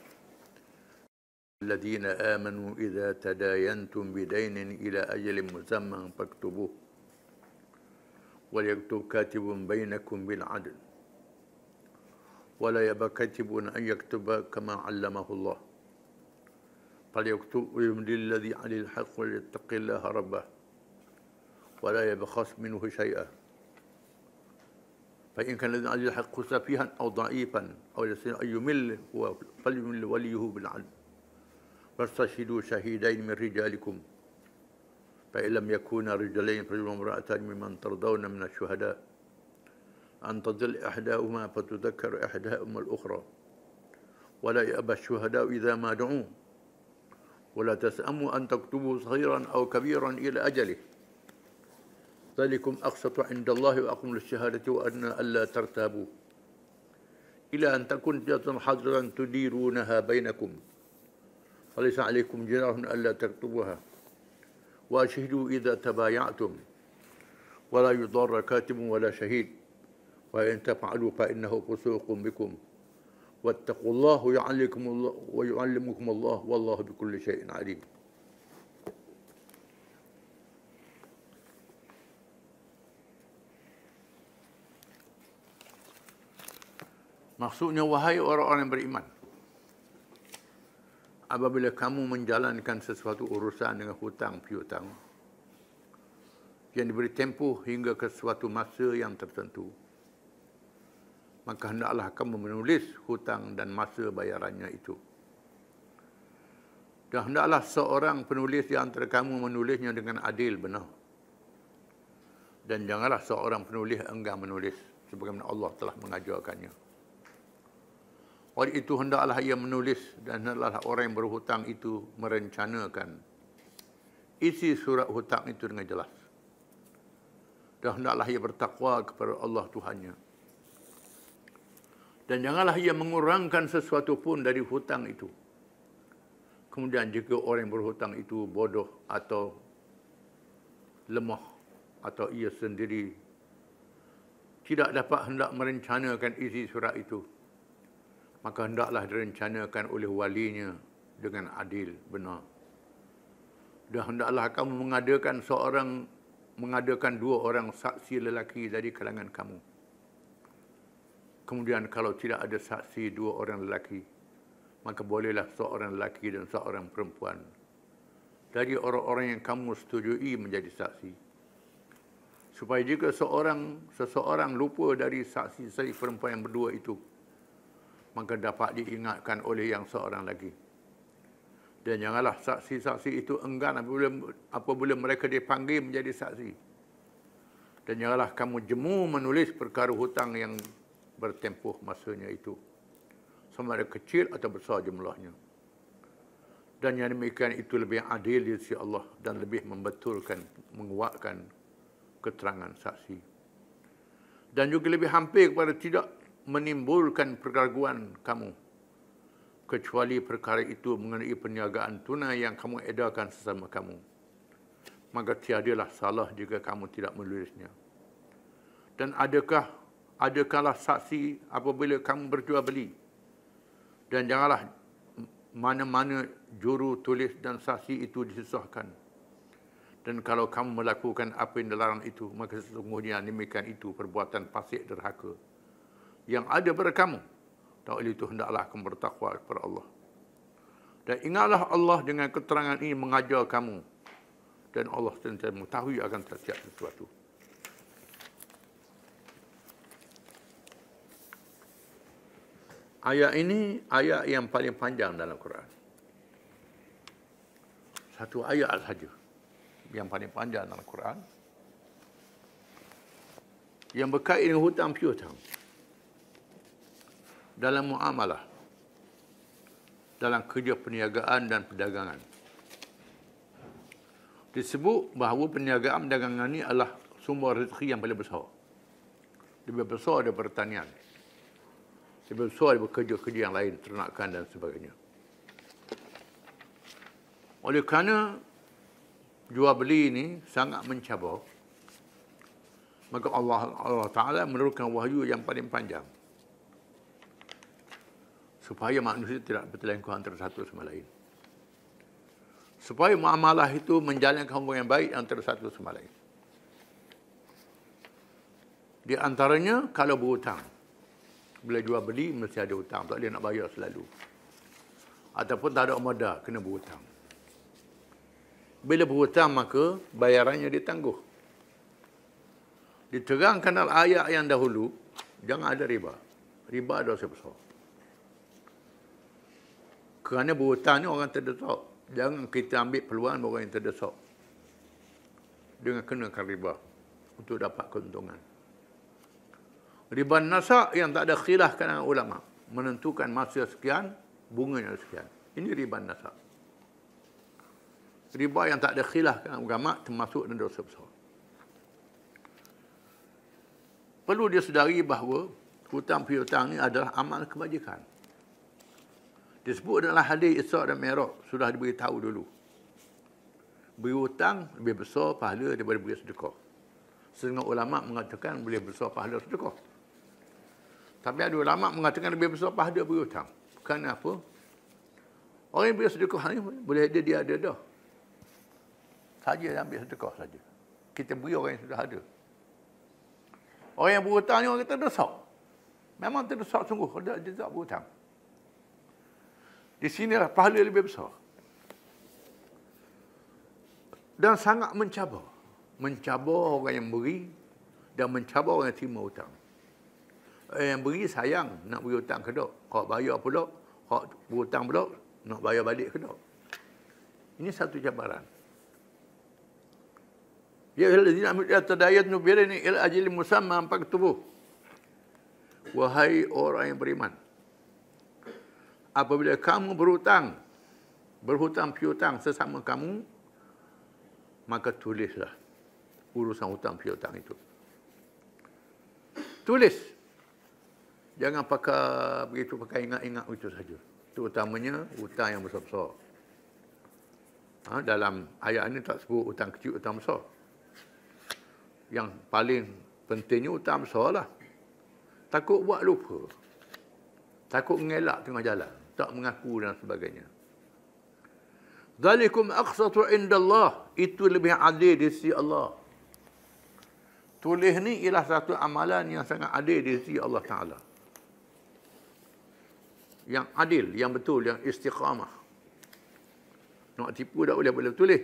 Alladzina amanu idza tadayantum bidainin ila ajalin musamman faktubuh. Wal yaktub katibun bainakum bil 'adl. Wala yaba katibun an yaktuba kama 'allamahu Allah. Falyaktub yumlil ladzi 'alal haqq wa yattaqillaha rabbah. Wala yabkhas minhu shay'an. فإن كان الذي عليه الحق سفيها أو ضعيفا أو يستطيع أن يمل فليمل وليه بالعدل واستشهدوا شهيدين من رجالكم فإن لم يكونا رجلين فرجل وامرأتان ممن ترضون من الشهداء أن تضل إحداهما فتذكر إحداهما الأخرى ولا يأبى الشهداء إذا ما دعوا ولا تسأموا أن تكتبوا صغيرا أو كبيرا إلى أجله ذلكم أقسط عند الله وأقم للشهادة وأن ألا ترتابوا إلى أن تكون جهة حاضرة تديرونها بينكم وليس عليكم جناح ألا تكتبوها وأشهدوا إذا تبايعتم ولا يضار كاتب ولا شهيد وإن تفعلوا فإنه فسوق بكم واتقوا الله ويعلمكم الله والله بكل شيء عليم. Maksudnya, wahai orang-orang yang beriman, apabila kamu menjalankan sesuatu urusan dengan hutang piutang yang diberi tempoh hingga ke suatu masa yang tertentu, maka hendaklah kamu menulis hutang dan masa bayarannya itu. Dan hendaklah seorang penulis di antara kamu menulisnya dengan adil benar. Dan janganlah seorang penulis enggan menulis sebagaimana Allah telah mengajarkannya. Oleh itu hendaklah ia menulis dan hendaklah orang yang berhutang itu merencanakan isi surat hutang itu dengan jelas. Dan hendaklah ia bertakwa kepada Allah Tuhannya. Dan janganlah ia mengurangkan sesuatu pun dari hutang itu. Kemudian jika orang yang berhutang itu bodoh atau lemah atau ia sendiri tidak dapat hendak merencanakan isi surat itu, maka hendaklah direncanakan oleh walinya dengan adil, benar. Dan hendaklah kamu mengadakan dua orang saksi lelaki dari kalangan kamu. Kemudian kalau tidak ada saksi dua orang lelaki, maka bolehlah seorang lelaki dan seorang perempuan dari orang-orang yang kamu setujui menjadi saksi. Supaya jika seseorang lupa dari saksi-saksi perempuan yang berdua itu, maka dapat diingatkan oleh yang seorang lagi. Dan janganlah saksi-saksi itu enggan apabila mereka dipanggil menjadi saksi. Dan janganlah kamu jemu menulis perkara hutang yang bertempuh masanya itu, sama ada kecil atau besar jumlahnya. Dan yang demikian itu lebih adil di sisi Allah dan lebih membetulkan, menguatkan keterangan saksi. Dan juga lebih hampir kepada tidak menimbulkan perkeraguan kamu, kecuali perkara itu mengenai perniagaan tunai yang kamu edarkan sesama kamu. Maka tiadalah salah jika kamu tidak menulisnya. Dan adakahlah saksi apabila kamu berjual beli. Dan janganlah mana-mana juru tulis dan saksi itu disusahkan. Dan kalau kamu melakukan apa yang dilarang itu, maka sesungguhnya demikian itu perbuatan fasik derhaka yang ada pada kamu. Tak oleh itu hendaklah kamu bertakwa kepada Allah. Dan ingatlah Allah dengan keterangan ini mengajar kamu. Dan Allah sentiasa mengetahui akan setiap sesuatu. Ayat ini ayat yang paling panjang dalam Quran. Satu ayat saja yang paling panjang dalam Quran, yang berkait dengan hutang piutang dalam muamalah, dalam kerja perniagaan dan perdagangan. Disebut bahawa perniagaan perdagangan ini adalah sumber rezeki yang paling besar. Lebih besar daripada pertanian. Lebih besar daripada kerja-kerja yang lain, ternakan dan sebagainya. Oleh kerana jual beli ini sangat mencabar, maka Allah Ta'ala menurunkan wahyu yang paling panjang supaya manusia tidak bertelingkuh antara satu sama lain. Supaya muamalah itu menjalankan hubungan yang baik antara satu sama lain. Di antaranya kalau berhutang. Bila jual beli mesti ada hutang, tak boleh nak bayar selalu. Ataupun tak ada modal, kena berhutang. Bila berhutang maka bayarannya ditangguh. Diterangkan dalam ayat yang dahulu, jangan ada riba. Riba dosa besar. Kerana berhutang ni orang terdesak. Jangan kita ambil peluang orang yang terdesak dengan kenakan riba untuk dapat keuntungan. Riba nasak yang tak ada khilaf kalangan ulama, menentukan masa sekian, bunganya sekian. Ini riba nasak. Riba yang tak ada khilaf kalangan ulama termasuk dalam dosa besar. Perlu disedari bahawa hutang piutang ini adalah amal kebajikan. Disebut dalam hadis Isra' dan Mi'raj, sudah diberitahu dulu. Beri hutang lebih besar pahala daripada beri sedekah. Setengah ulama mengatakan boleh besar pahala sedekah. Tapi ada ulama mengatakan lebih besar pahala beri hutang. Kerana apa? Orang yang beri sedekah ni boleh dia ada dah. Saja dia ambil sedekah saja. Kita beri orang yang sudah ada. Orang yang berhutang ni orang terdesak. Memang terdesak sungguh kalau dia tak berhutang. Di sinilah pahala lebih besar. Dan sangat mencabar. Mencabar orang yang beri dan mencabar orang yang terima hutang. Yang beri sayang nak beri hutang ke tak? Kalau bayar pula, kalau berhutang pula, nak bayar balik ke tak? Ini satu cabaran. Ya allazina amanu tadayanu birani ila ajli musamma faktubuh. Wahai orang yang beriman, apabila kamu berhutang piutang sesama kamu, maka tulislah urusan hutang piutang itu. Tulis. Jangan pakai ingat-ingat itu saja. Terutamanya hutang yang besar-besar. Dalam ayat ini tak sebut hutang kecil, hutang besar. Yang paling pentingnya hutang besar lah. Takut buat lupa. Takut mengelak tengah jalan. Tak mengaku dan sebagainya. Dzalikum aqsatu indallah. Itu lebih adil di sisi Allah. Tulis ni ialah satu amalan yang sangat adil di sisi Allah Ta'ala. Yang adil, yang betul, yang istiqamah. Nak tipu tak boleh tulis.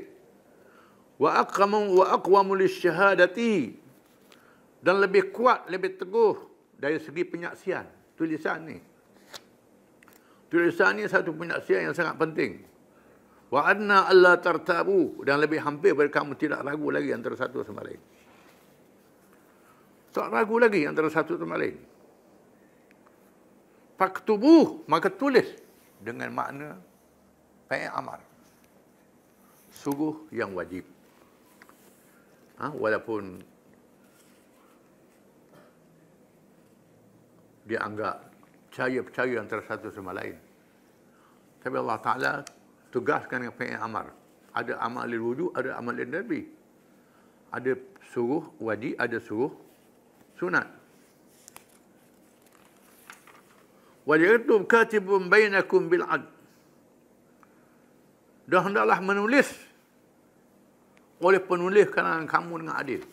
Wa aqwamu lisyahadati. Dan lebih kuat, lebih teguh dari segi penyaksian. Tulisan ni. Tulisan ni satu penyaksian yang sangat penting. Wa anna alla tartabu, dan lebih hampir pada kamu tidak ragu lagi antara satu sama lain. Tak ragu lagi antara satu sama lain. Faktubuh, maka tulis dengan makna fi'il amar. Sungguh yang wajib. Walaupun dia anggap percaya antara satu sama lain. Tapi Allah Ta'ala tugaskan dengan fi'il amar. Ada amal lil wujud, ada amal lil nabi. Ada suruh wajib, ada suruh sunat. Wajib katibun bainakum bil adl. Dan hendaklah menulis oleh penulis kalangan kamu dengan adil.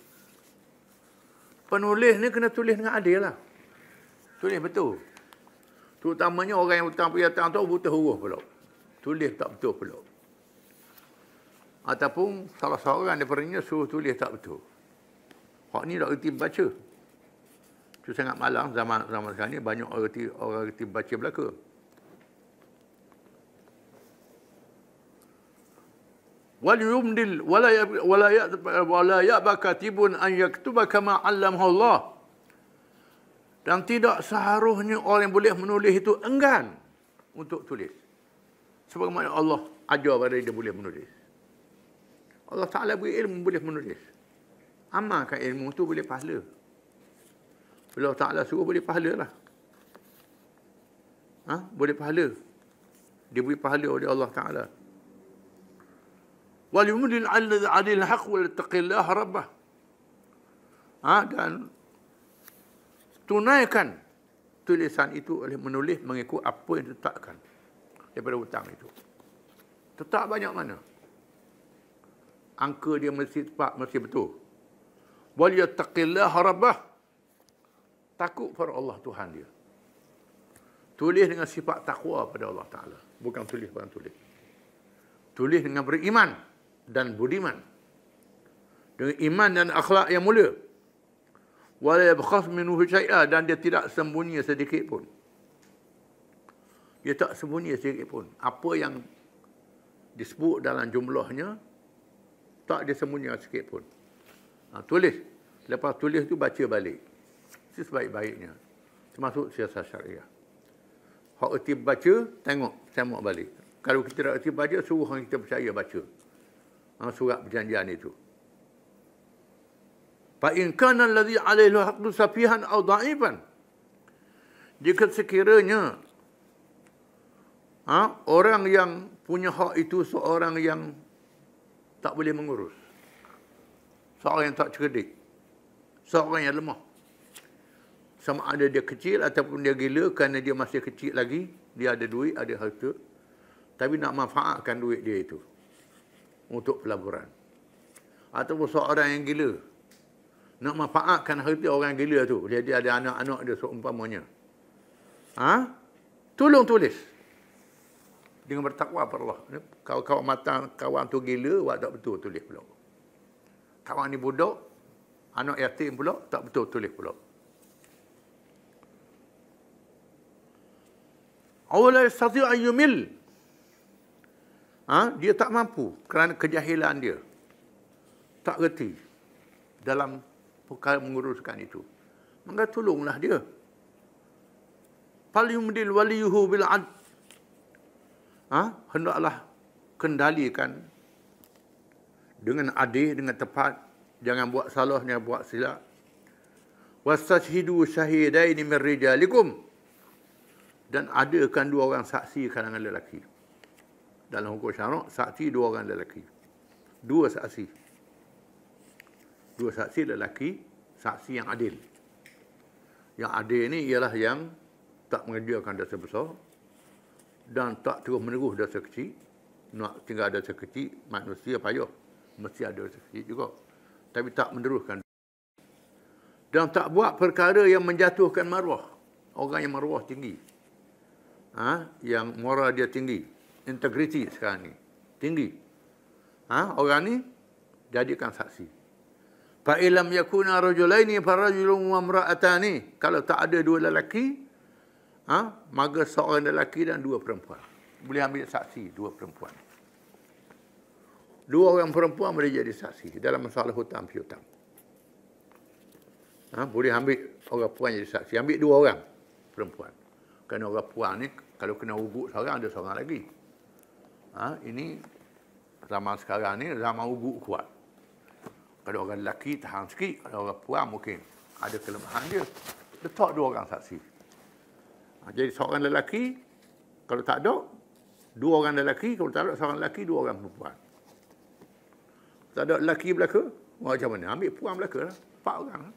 Penulis ni kena tulis dengan adil lah. Tulis betul. Terutamanya orang yang hutang piutang tu buta huruf pula. Tulis tak betul pula. Ataupun salah seorang daripadanya suruh tulis tak betul. Hak ni tak reti baca. Itu sangat malang zaman sekarang ni, banyak orang reti baca belaka. Wal yumdil wala ya'ba katibun an yaktuba kama 'allamahu Allah. Dan tidak seharusnya orang yang boleh menulis itu enggan untuk tulis. Sebagaimana Allah ajar pada dia boleh menulis. Allah Ta'ala beri ilmu boleh menulis. Amalkan ilmu tu boleh pahala. Bila Allah Ta'ala suruh boleh pahala lah. Boleh pahala. Dia beri pahala oleh Allah Ta'ala. Wal yumdil 'alal haqq wal taqillah rabbah. Dan tunaikan tulisan itu oleh menulis mengikut apa yang ditetapkan daripada hutang itu. Tetap banyak mana? Angka dia mesti tepat, mesti betul. Wal yattaqillah rabbah. Takut pada Allah Tuhan dia. Tulis dengan sifat takwa pada Allah Ta'ala. Bukan tulis barang tulis. Tulis dengan beriman dan budiman. Dengan iman dan akhlak yang mulia. Wala yabkhas minhu syai'a, dan dia tidak sembunyi sedikit pun. Dia tak sembunyi sedikit pun. Apa yang disebut dalam jumlahnya, tak dia sembunyi sedikit pun. Tulis. Lepas tulis tu baca balik. Itu sebaik-baiknya. Termasuk siasat syariah. Hak erti baca, tengok balik. Kalau kita tak erti baca, suruh orang kita percaya baca. Surat perjanjian itu. Fa in kana alladhi 'alaihi haqqu safihan aw dha'ifan. Jika sekiranya orang yang punya hak itu seorang yang tak boleh mengurus. Seorang yang tak cerdik. Seorang yang lemah. Sama ada dia kecil ataupun dia gila kerana dia masih kecil lagi, dia ada duit, ada harta, tapi nak manfaatkan duit dia itu untuk pelaburan. Ataupun seorang yang gila, nak manfaatkan harta orang gila tu. Dia ada anak-anak dia seumpamanya. Tolong tulis. Dengan bertakwa pada Allah. Kalau kawan matang, kawan tu gila, awak tak betul tulis pula. Kawan ni budak, anak yatim pula, tak betul tulis pula. Awala yastati' an yumil. Dia tak mampu kerana kejahilan dia. Tak reti dalam perkara menguruskan itu. Maka tolonglah dia. Fal yumdil waliyuhu bil 'adl. Hendaklah kendalikan dengan adil, dengan tepat. Jangan buat salah, jangan buat silap. Wastashhidu syahidaini min rijalikum. Dan adakan dua orang saksi kalangan lelaki. Dalam hukum syarak, saksi dua orang lelaki. Dua saksi. Dua saksi lelaki, saksi yang adil. Yang adil ini ialah yang tak mengerjakan dosa besar dan tak terus menerus dosa kecil. Nak tinggal dosa kecil, manusia payah. Mesti ada dosa kecil juga. Tapi tak meneruskan. Dan tak buat perkara yang menjatuhkan maruah. Orang yang maruah tinggi. Yang moral dia tinggi. Integriti sekarang ni. Tinggi. Orang ni jadikan saksi. Fa illam yakuna rajulaini farajulun wa imra'atani. Kalau tak ada dua lelaki, maka seorang lelaki dan dua perempuan. Boleh ambil saksi dua perempuan. Dua orang perempuan boleh jadi saksi dalam masalah hutang piutang. Boleh ambil orang perempuan jadi saksi. Ambil dua orang perempuan. Kerana orang perempuan ni kalau kena ugut seorang, ada seorang lagi. Ini zaman sekarang ni zaman ugut kuat. Kalau orang lelaki tahan sikit, kalau orang perempuan mungkin ada kelemahan dia. Letak dua orang saksi. Jadi seorang lelaki, kalau tak ada, dua orang lelaki, kalau tak ada seorang lelaki, dua orang perempuan. Tak ada lelaki belaka, macam mana? Ambil perempuan belaka lah. 4 orang lah.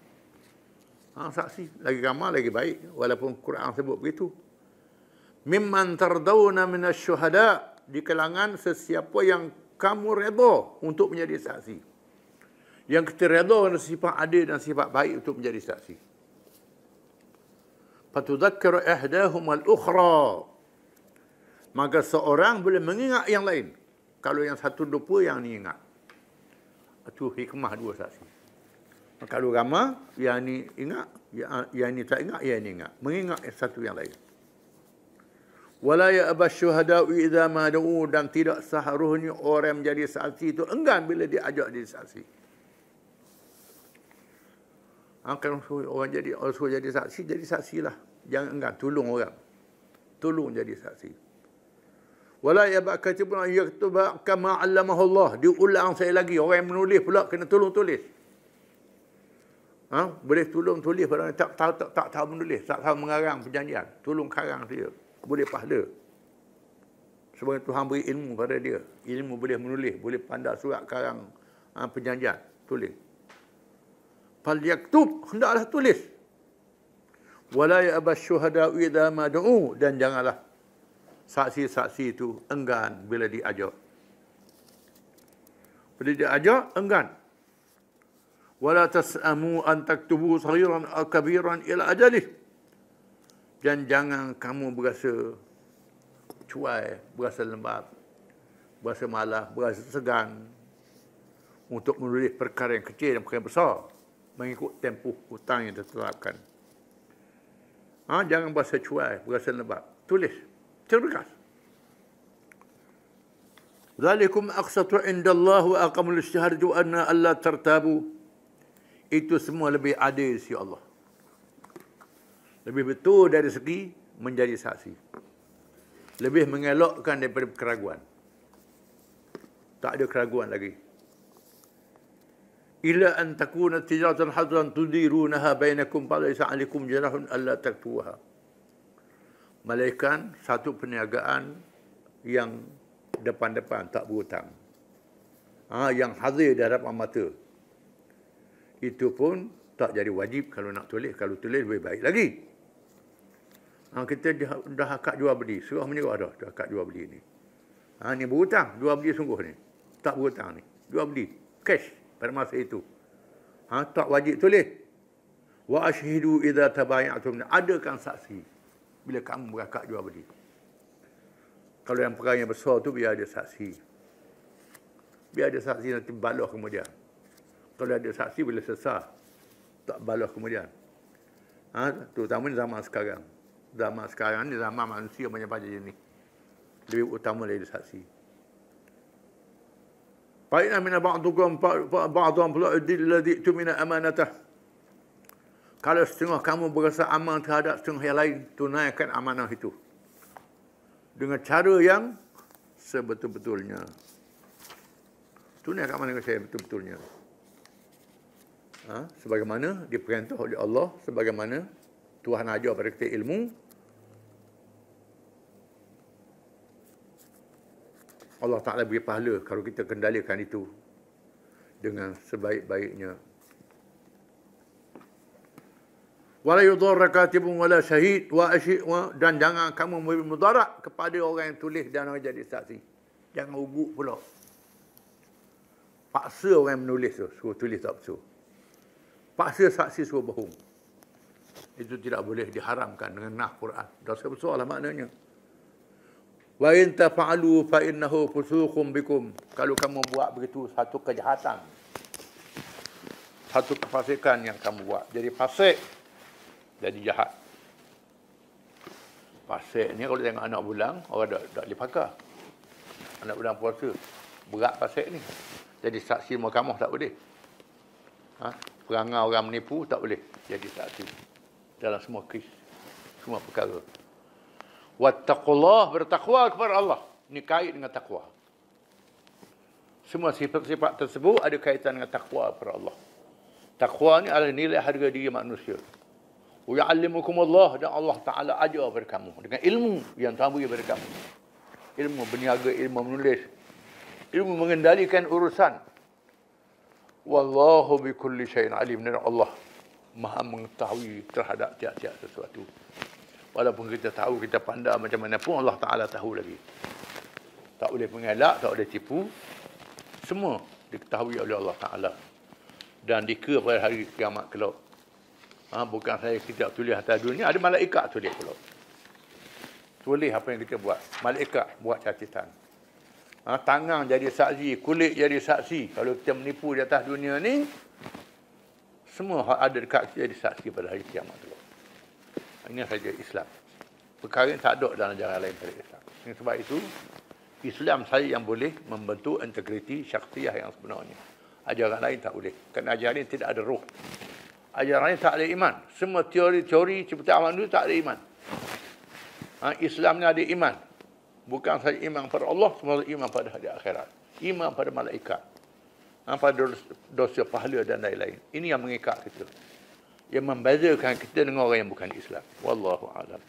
Saksi. Lagi ramai, lagi baik. Walaupun Quran sebut begitu. Mimman tardawna minasyuhada. Di kalangan sesiapa yang kamu redha untuk menjadi saksi. Yang kita redha dengan sifat adil dan sifat baik untuk menjadi saksi. Fatudzakkir ihdahum al-ukhra. Maka seorang boleh mengingat yang lain. Kalau yang satu lupa, yang ni ingat. Itu hikmah dua saksi. Kalau ramai, yang ni ingat, yang ni tak ingat, yang ni ingat. Mengingat satu yang lain. Wala ya'ba syuhada'u idza ma da'u, dan tidak seharusnya orang menjadi saksi itu enggan bila diajak jadi saksi. Kalau orang suruh jadi saksi, lah. Jangan enggan, tolong orang. Tolong jadi saksi. Wala ya'ba katibun an yaktuba kama 'allamahu Allah. Diulang saya lagi, orang yang menulis pula kena tolong tulis. Boleh tolong tulis pada orang tak tahu menulis, tak tahu mengarang perjanjian. Tolong karang dia. Boleh pahala. Sebab Tuhan beri ilmu pada dia. Ilmu boleh menulis, boleh pandai surat karang perjanjian. Tulis. Fal yaktub, hendaklah tulis. Wala ya'ba syuhada'u idza ma du'u, dan janganlah saksi-saksi itu enggan bila diajak. Bila diajak, enggan. Wala tas'amu an taktubu saghiran aw kabiran ila ajalih. Dan jangan kamu berasa cuai, berasa lembab, berasa malas, berasa segan untuk menulis perkara yang kecil dan perkara yang besar mengikut tempoh hutang yang ditetapkan. Jangan berasa cuai, berasa lembab. Tulis. Cergas. Zalikum aqsatu indallah wa aqamul syahadatu anna alla tartabu. Itu semua lebih adil si Allah. Lebih betul dari segi menjadi saksi. Lebih mengelakkan daripada keraguan. Tak ada keraguan lagi. Ila an takuna tijaratan hadran tudirunaha bainakum falaysa 'alaikum junahun alla taktuha. Melainkan satu perniagaan yang depan-depan, tak berhutang. Yang hadir di hadapan mata. Itu pun tak jadi wajib kalau nak tulis. Kalau tulis lebih baik lagi. Kita dah akad jual beli. Surah menyerah dah akad jual beli ni. Ni berhutang. Jual beli sungguh ni. Tak berhutang ni. Jual beli. Cash pada masa itu. Tak wajib tulis. Wa ashhidu idza tabaya'tum. Adakan saksi bila kamu berakad jual beli. Kalau yang perkara yang besar tu biar ada saksi. Biar ada saksi nanti balas kemudian. Kalau ada saksi bila sesat, tak balas kemudian. Terutama zaman sekarang. Zaman sekarang ni zaman manusia banyak-banyak je ni. Lebih utama dari saksi. Fa'inna min ba'dukum ba'dhan fala'udil ladzi tumina amanatah. Kalau setengah kamu berasa aman terhadap setengah yang lain, tunaikan amanah itu. Dengan cara yang sebetul-betulnya. Tunaikan amanah saya betul-betulnya. Sebagaimana diperintah oleh Allah, sebagaimana Tuhan ajar pada kita ilmu. Allah Ta'ala beri pahala kalau kita kendalikan itu dengan sebaik-baiknya. Wala yudarra katibun wala syahid dan jangan kamu memberi mudarat kepada orang yang tulis dan orang jadi saksi. Jangan ugut pula. Paksa orang yang menulis tu, suruh tulis tak betul. Paksa saksi suruh bohong. Itu tidak boleh, diharamkan dengan nas Quran. Dosa besar lah maknanya. Wa in tafa'alu fa innahu fusuqun bikum. Kalau kamu buat begitu satu kejahatan. satu kefasikan yang kamu buat. Jadi fasik, jadi jahat. Fasik ni kalau tengok anak bulang, orang tak boleh pakar. Anak bulang puasa, berat fasik ni. Jadi saksi mahkamah tak boleh. Perangai orang menipu tak boleh jadi saksi. Dalam semua kes, semua perkara. Wattaqullah, bertakwa kepada Allah. Ini kait dengan takwa. Semua sifat-sifat tersebut ada kaitan dengan takwa kepada Allah. Takwa ni adalah nilai harga diri manusia. Wa ya'allimukumullah, dan Allah Ta'ala ajar kepada kamu dengan ilmu yang Tuhan beri kepada kamu. Ilmu berniaga, ilmu menulis, ilmu mengendalikan urusan. Wallahu bikulli syai'in alim. Dan Allah Maha mengetahui terhadap tiap-tiap sesuatu. Walaupun kita tahu, kita pandai macam mana pun, Allah Ta'ala tahu lagi. Tak boleh mengelak, tak boleh tipu. Semua diketahui oleh Allah Ta'ala. Dan dikira pada hari kiamat kelak. Bukan saya kita tulis atas dunia, ada malaikat tulis kelak. Tulis apa yang kita buat. Malaikat buat catatan. Tangan jadi saksi, kulit jadi saksi. Kalau kita menipu di atas dunia ni, semua ada dekat kita jadi saksi pada hari kiamat kelak. Ini saja Islam. Perkara yang tak ada dalam ajaran lain pada Islam. Sebab itu, Islam saya yang boleh membentuk integriti syakhsiyah yang sebenarnya. Ajaran lain tak boleh. Kerana ajaran ini tidak ada roh. Ajaran ini tak ada iman. Semua teori-teori seperti awal dulu tak ada iman. Islam ni ada iman. Bukan saja iman pada Allah, semua iman pada hari akhirat. Iman pada malaikat. Pada dosa pahala dan lain-lain. Ini yang mengikat kita. Yang membezakan kita dengan orang yang bukan Islam. Wallahu a'lam.